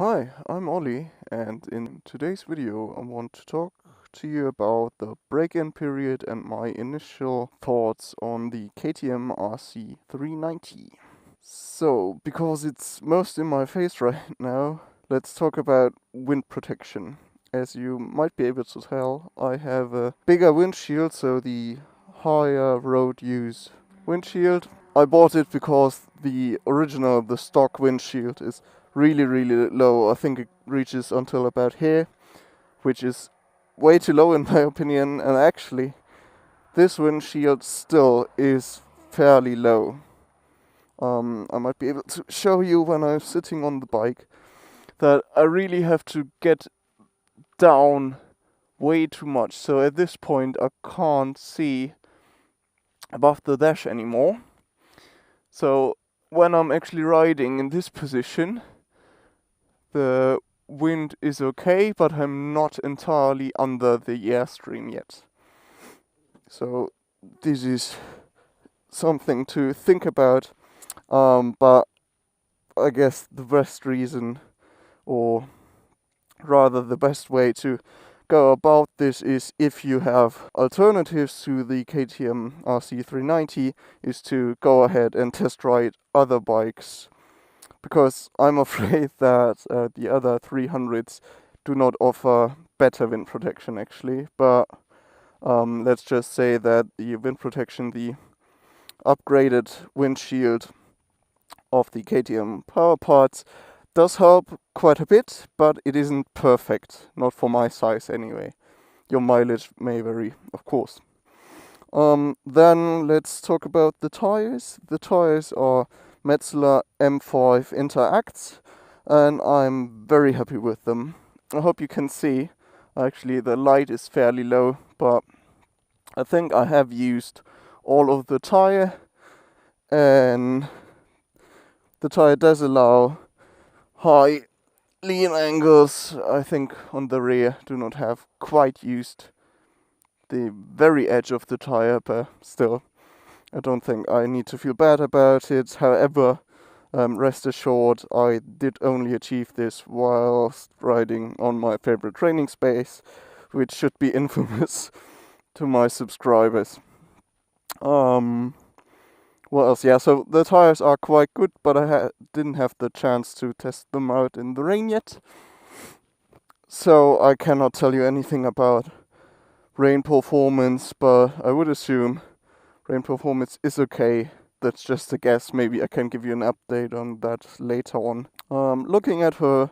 Hi, I'm Ollie, and in today's video I want to talk to you about the break-in period and my initial thoughts on the KTM RC 390. So, because it's most in my face right now, let's talk about wind protection. As you might be able to tell, I have a bigger windshield, so the higher road use windshield. I bought it because the stock windshield is really low. I think it reaches until about here, which is way too low in my opinion, and actually this windshield still is fairly low. I might be able to show you when I'm sitting on the bike that I really have to get down way too much. So at this point I can't see above the dash anymore. So when I'm actually riding in this position, the wind is okay, but I'm not entirely under the airstream yet. So this is something to think about, but I guess the best reason, or rather the best way to go about this is, if you have alternatives to the KTM RC 390, is to go ahead and test ride other bikes, because I'm afraid that the other 300s do not offer better wind protection actually, but let's just say that the wind protection, the upgraded windshield of the KTM Power Parts does help quite a bit, but it isn't perfect, not for my size anyway. Your mileage may vary, of course. Then let's talk about the tires. The tires are Metzeler M5 Interacts, and I'm very happy with them. I hope you can see. Actually, the light is fairly low, but I think I have used all of the tire, and the tire does allow high lean angles. I think on the rear do not have quite used the very edge of the tire, but still, I don't think I need to feel bad about it. However, rest assured, I did only achieve this whilst riding on my favorite training space, which should be infamous to my subscribers. What else? Yeah, so the tires are quite good, but I didn't have the chance to test them out in the rain yet. So I cannot tell you anything about rain performance, but I would assume rain performance is okay. That's just a guess. Maybe I can give you an update on that later on. Looking at her,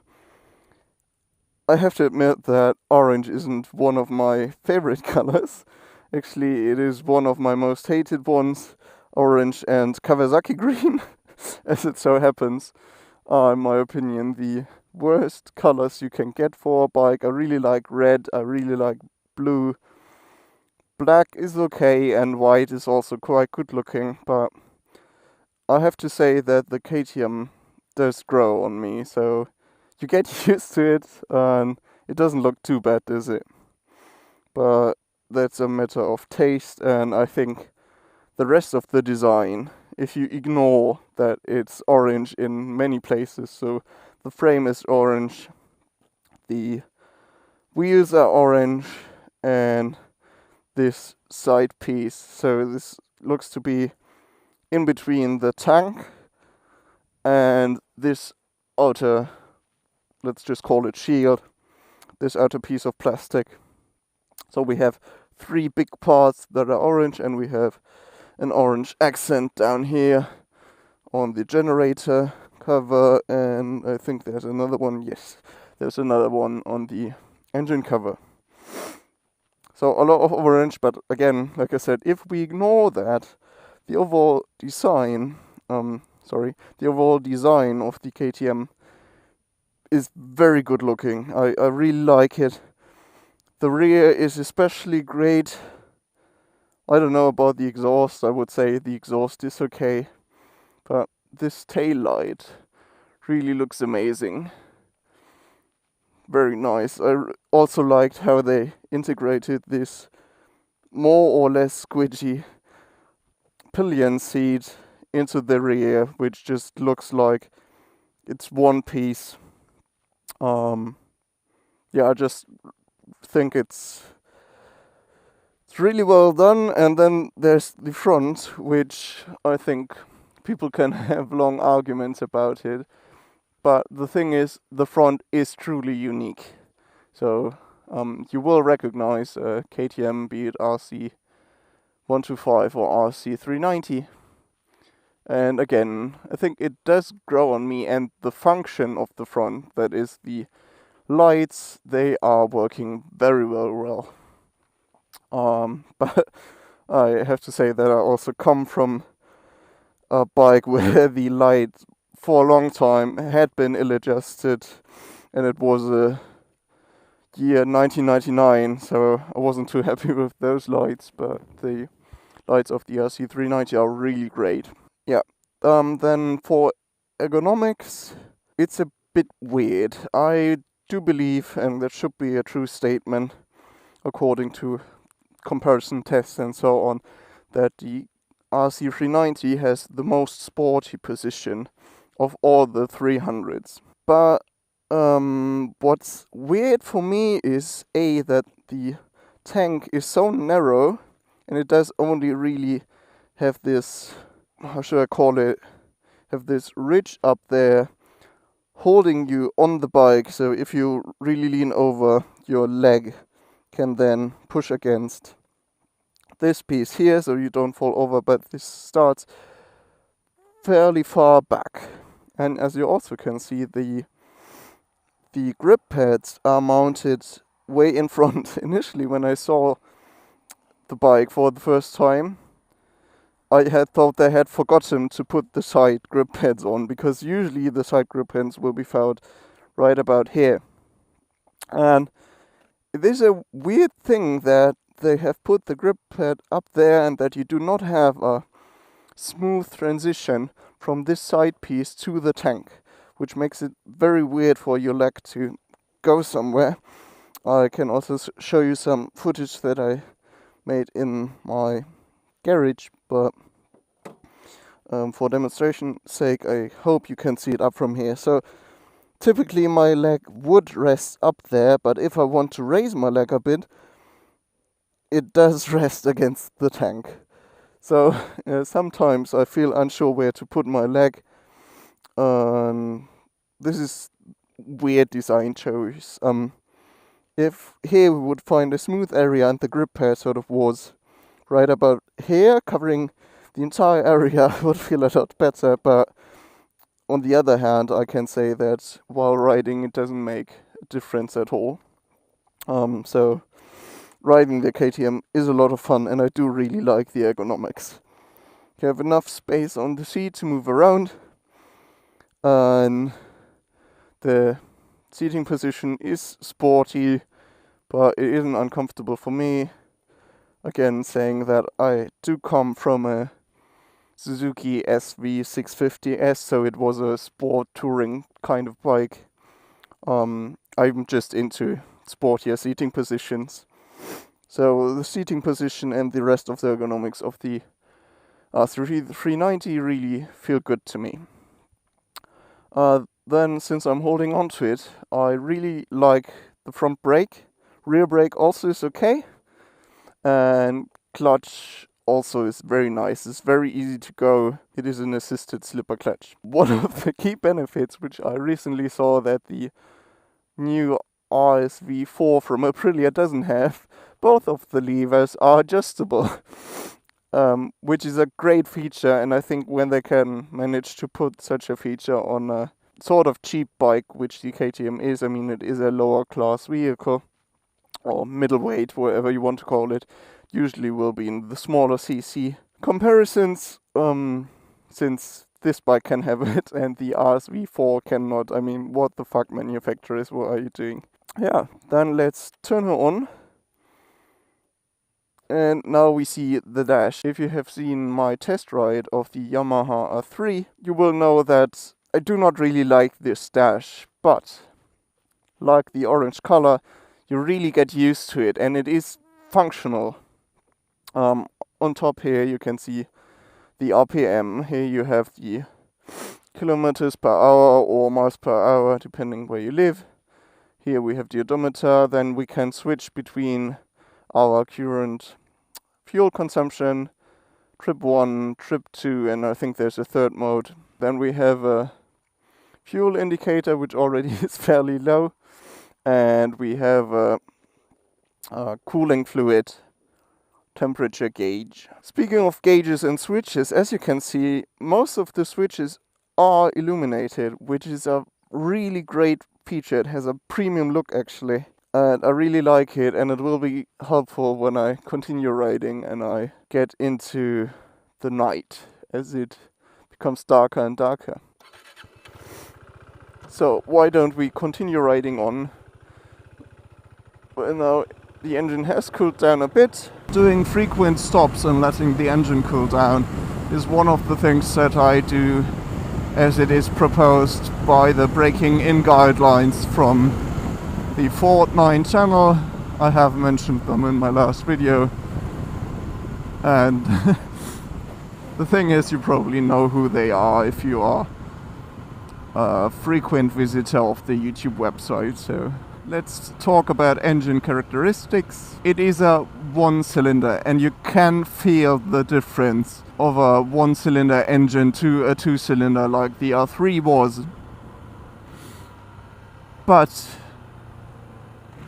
I have to admit that orange isn't one of my favorite colors. Actually, it is one of my most hated ones. Orange and Kawasaki green, as it so happens, are, in my opinion, the worst colors you can get for a bike. I really like red, I really like blue. Black is okay, and white is also quite good looking, but I have to say that the KTM does grow on me, so you get used to it, and it doesn't look too bad, does it? But that's a matter of taste, and I think the rest of the design, if you ignore that it's orange in many places, so the frame is orange, the wheels are orange, and this side piece, so this looks to be in between the tank and this outer, let's just call it shield, this outer piece of plastic. So we have three big parts that are orange, and we have an orange accent down here on the generator cover, and I think there's another one. Yes, there's another one on the engine cover. So a lot of orange, but again, like I said, if we ignore that, the overall design, of the KTM is very good looking. I really like it. The rear is especially great. I don't know about the exhaust. I would say the exhaust is okay, but this tail light really looks amazing. Very nice. I also liked how they integrated this more or less squidgy pillion seat into the rear, which just looks like it's one piece. Yeah, I just think it's really well done. And then there's the front, which I think people can have long arguments about it. But the thing is, the front is truly unique. So you will recognize KTM, be it RC 125 or RC 390. And again, I think it does grow on me, and the function of the front, that is the lights, they are working very well. But I have to say that I also come from a bike where the light for a long time had been ill-adjusted, and it was a year 1999, so I wasn't too happy with those lights, but the lights of the RC 390 are really great. Yeah, then for ergonomics, it's a bit weird. I do believe, and that should be a true statement, according to comparison tests and so on, that the RC 390 has the most sporty position of all the 300s. But what's weird for me is that the tank is so narrow, and it does only really have this, how should I call it, have this ridge up there holding you on the bike. So if you really lean over, your leg can then push against this piece here so you don't fall over, but this starts fairly far back. And as you also can see, the grip pads are mounted way in front. Initially, when I saw the bike for the first time, I had thought they had forgotten to put the side grip pads on, because usually the side grip pads will be found right about here. And it is a weird thing that they have put the grip pad up there and that you do not have a smooth transition from this side piece to the tank, which makes it very weird for your leg to go somewhere. I can also show you some footage that I made in my garage, but for demonstration sake, I hope you can see it up from here. So typically my leg would rest up there, but if I want to raise my leg a bit, it does rest against the tank. So sometimes I feel unsure where to put my leg. This is weird design choice. If here we would find a smooth area and the grip pad sort of was right about here, covering the entire area, I would feel a lot better. But on the other hand, I can say that while riding, it doesn't make a difference at all. So riding the KTM is a lot of fun, and I do really like the ergonomics. You have enough space on the seat to move around, and the seating position is sporty, but it isn't uncomfortable for me. Again, saying that I do come from a Suzuki SV650S, so it was a sport touring kind of bike. I'm just into sportier seating positions. So the seating position and the rest of the ergonomics of the R390 really feel good to me. Then, since I'm holding on to it, I really like the front brake. Rear brake also is okay. And clutch also is very nice. It's very easy to go. It is an assisted slipper clutch. One of the key benefits, which I recently saw that the new RSV4 from Aprilia doesn't have, both of the levers are adjustable, which is a great feature. And I think when they can manage to put such a feature on a sort of cheap bike, which the KTM is, I mean, it is a lower class vehicle, or middleweight, whatever you want to call it, usually will be in the smaller CC comparisons, since this bike can have it and the RSV4 cannot. I mean, what the fuck, manufacturers, what are you doing? Yeah, then let's turn her on. And now we see the dash. If you have seen my test ride of the Yamaha R3, you will know that I do not really like this dash, but like the orange color, you really get used to it, and it is functional. On top here you can see the RPM. Here you have the kilometers per hour or miles per hour, depending where you live. Here we have the odometer, then we can switch between our current fuel consumption, trip 1, trip 2, and I think there's a third mode. Then we have a fuel indicator, which already is fairly low, and we have a cooling fluid temperature gauge. Speaking of gauges and switches, as you can see, most of the switches are illuminated, which is a really great feature. It has a premium look actually, and I really like it, and it will be helpful when I continue riding and I get into the night as it becomes darker and darker. So why don't we continue riding on? Well, now the engine has cooled down a bit. Doing frequent stops and letting the engine cool down is one of the things that I do as it is proposed by the braking in guidelines from the Ford 9 channel. I have mentioned them in my last video, and the thing is, you probably know who they are if you are a frequent visitor of the YouTube website. So let's talk about engine characteristics. It is a one-cylinder, and you can feel the difference of a one-cylinder engine to a two-cylinder like the R3 was. But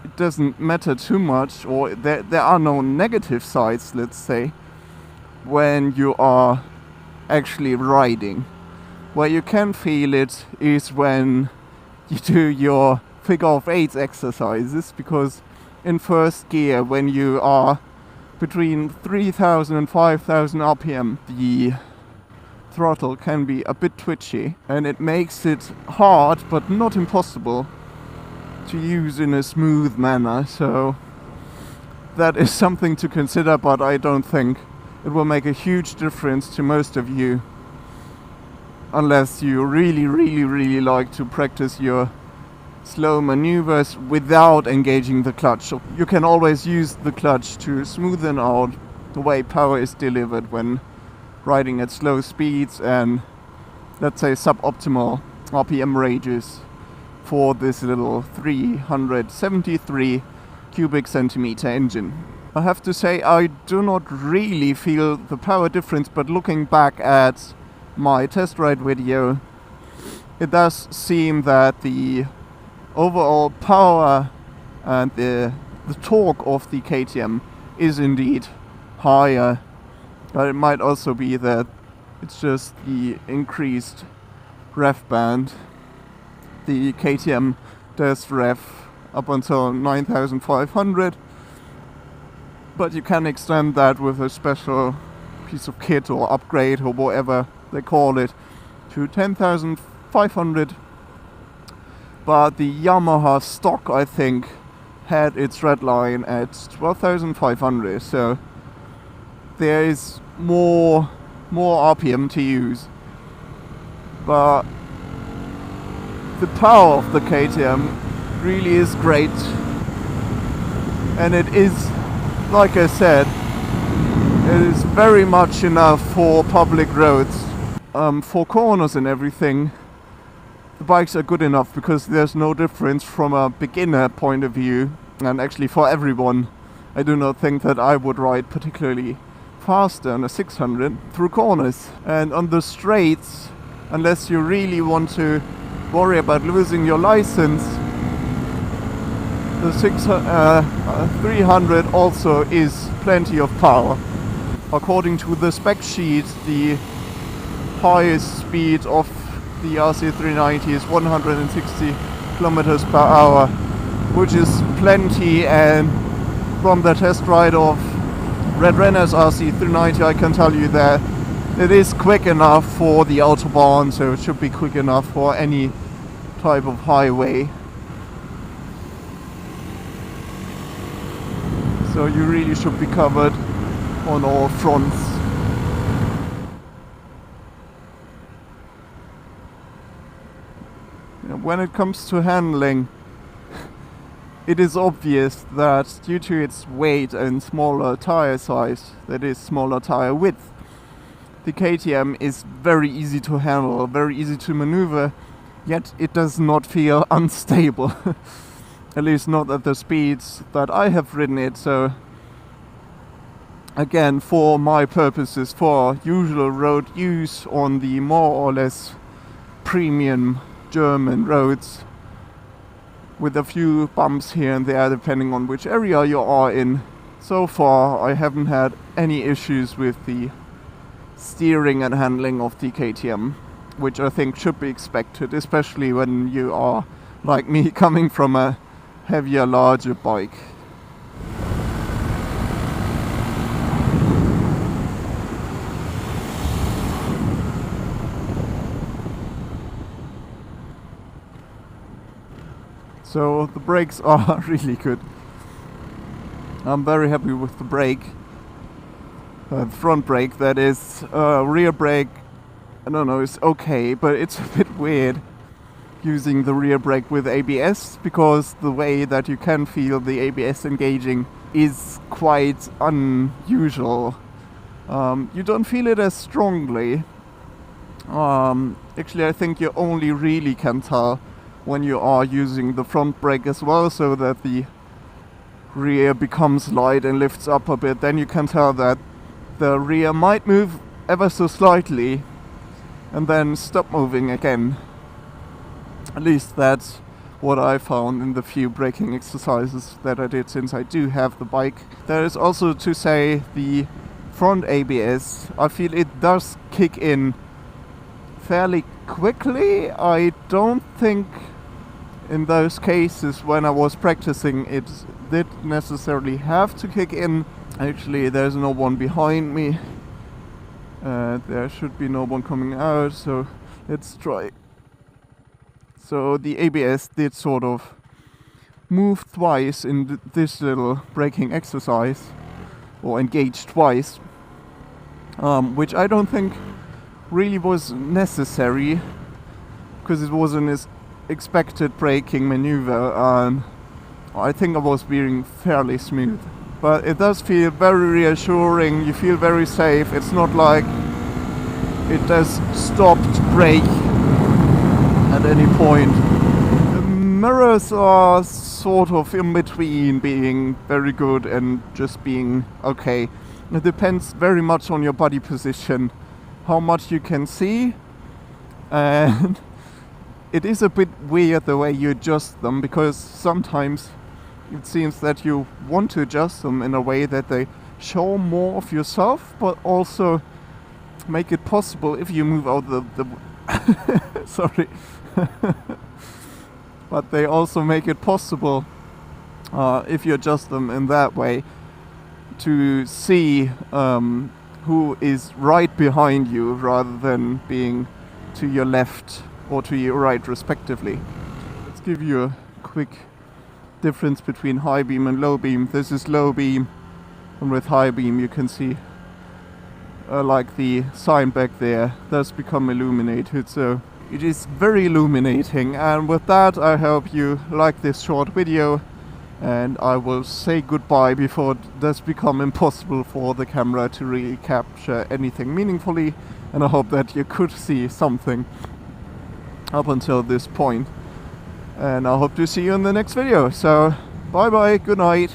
it doesn't matter too much, or there are no negative sides, let's say, when you are actually riding. Where you can feel it is when you do your figure of 8 exercises, because in first gear, when you are between 3000 and 5000 RPM, the throttle can be a bit twitchy, and it makes it hard but not impossible to use in a smooth manner. So that is something to consider, but I don't think it will make a huge difference to most of you, unless you really like to practice your slow maneuvers without engaging the clutch. So you can always use the clutch to smoothen out the way power is delivered when riding at slow speeds and, let's say, suboptimal RPM ranges for this little 373 cubic centimeter engine. I have to say, I do not really feel the power difference, but looking back at my test ride video, it does seem that the overall power and the torque of the KTM is indeed higher, but it might also be that it's just the increased rev band. The KTM does rev up until 9500, but you can extend that with a special piece of kit or upgrade or whatever they call it to 10,500. But the Yamaha stock, I think, had its red line at 12,500, so there is more RPM to use. But the power of the KTM really is great, and it is, like I said, it is very much enough for public roads. For corners and everything, the bikes are good enough because there's no difference from a beginner point of view, and actually for everyone. I do not think that I would ride particularly faster on a 600 through corners. And on the straights, unless you really want to worry about losing your license, the 300 also is plenty of power. According to the spec sheet, the highest speed of the RC390 is 160 kilometers per hour, which is plenty, and from the test ride of Red Renner's RC390 I can tell you that it is quick enough for the autobahn, so it should be quick enough for any type of highway. So you really should be covered on all fronts. When it comes to handling, it is obvious that due to its weight and smaller tire size, that is smaller tire width, the KTM is very easy to handle, very easy to maneuver, yet it does not feel unstable. At least not at the speeds that I have ridden it, so again, for my purposes, for usual road use on the more or less premium German roads, with a few bumps here and there depending on which area you are in, so far I haven't had any issues with the steering and handling of the KTM, which I think should be expected, especially when you are, like me, coming from a heavier, larger bike. So the brakes are really good. I'm very happy with the brake. Front brake, that is. Rear brake, I don't know, it's okay, but it's a bit weird using the rear brake with ABS, because the way that you can feel the ABS engaging is quite unusual. You don't feel it as strongly. Actually, I think you only really can tell when you are using the front brake as well, so that the rear becomes light and lifts up a bit. Then you can tell that the rear might move ever so slightly and then stop moving again. At least that's what I found in the few braking exercises that I did, since I do have the bike. There is also to say the front ABS, I feel it does kick in fairly quickly. I don't think in those cases when I was practicing it did necessarily have to kick in. Actually, there's no one behind me. There should be no one coming out, so let's try. So the ABS did sort of move twice in this little braking exercise, or engage twice, which I don't think really was necessary, because it was an expected braking maneuver, and I think I was being fairly smooth. But it does feel very reassuring, you feel very safe. It's not like it does stop to brake at any point. The mirrors are sort of in between being very good and just being okay. It depends very much on your body position, how much you can see, and it is a bit weird the way you adjust them, because sometimes it seems that you want to adjust them in a way that they show more of yourself, but also make it possible if you move out the sorry. But they also make it possible, if you adjust them in that way, to see who is right behind you rather than being to your left or to your right respectively. Let's give you a quick difference between high beam and low beam. This is low beam, and with high beam you can see like the sign back there does become illuminated, so it is very illuminating. And with that, I hope you like this short video, and I will say goodbye before it does become impossible for the camera to really capture anything meaningfully, and I hope that you could see something up until this point, and I hope to see you in the next video. So bye bye, good night.